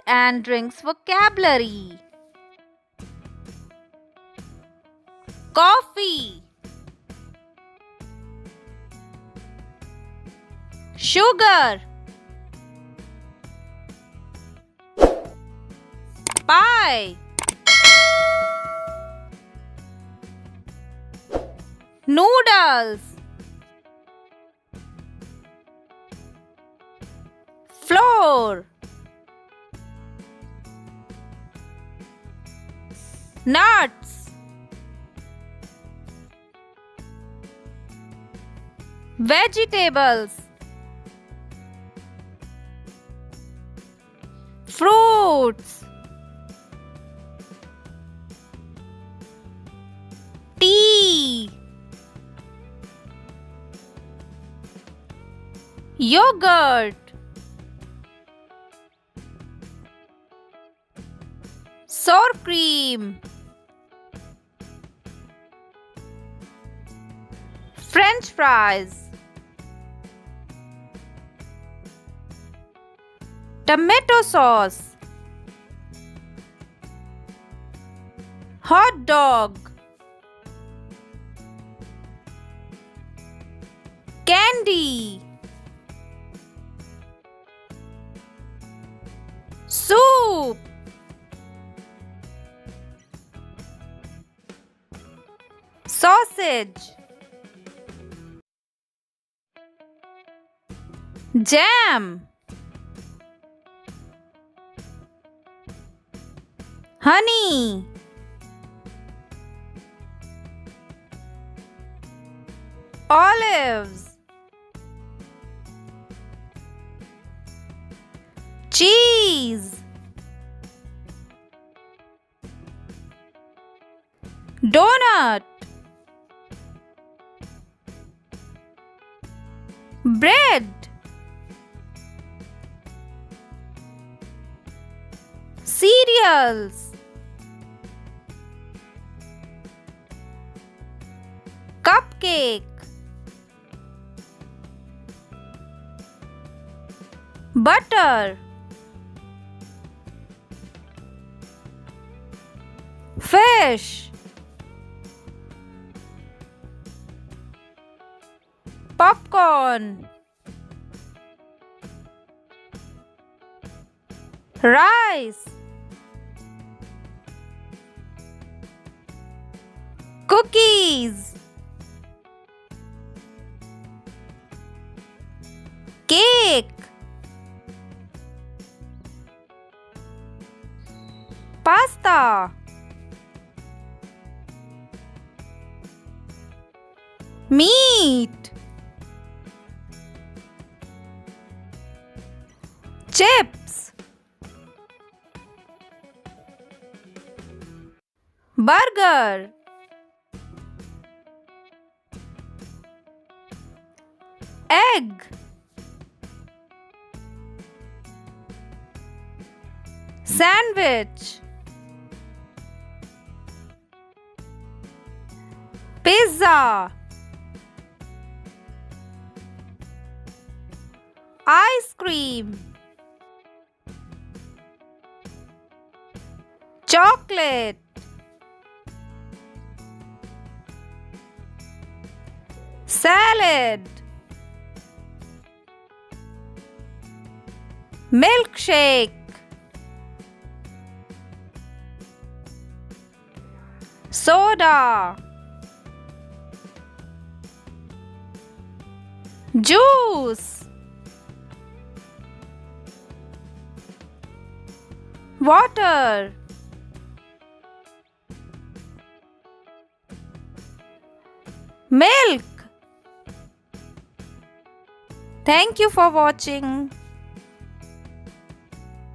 and drinks vocabulary. Coffee, sugar, pie, noodles, flour, nuts, vegetables, fruits, tea, yogurt, sour cream, French fries, tomato sauce, hot dog, candy, soup, sausage, jam, honey, olives, cheese, donut, bread, cereals, cupcake, butter, fish, popcorn, rice, cookies, cake, pasta, meat, chips, burger, egg, sandwich, pizza, ice cream, chocolate, salad, milkshake, soda, juice, water, milk. Thank you for watching.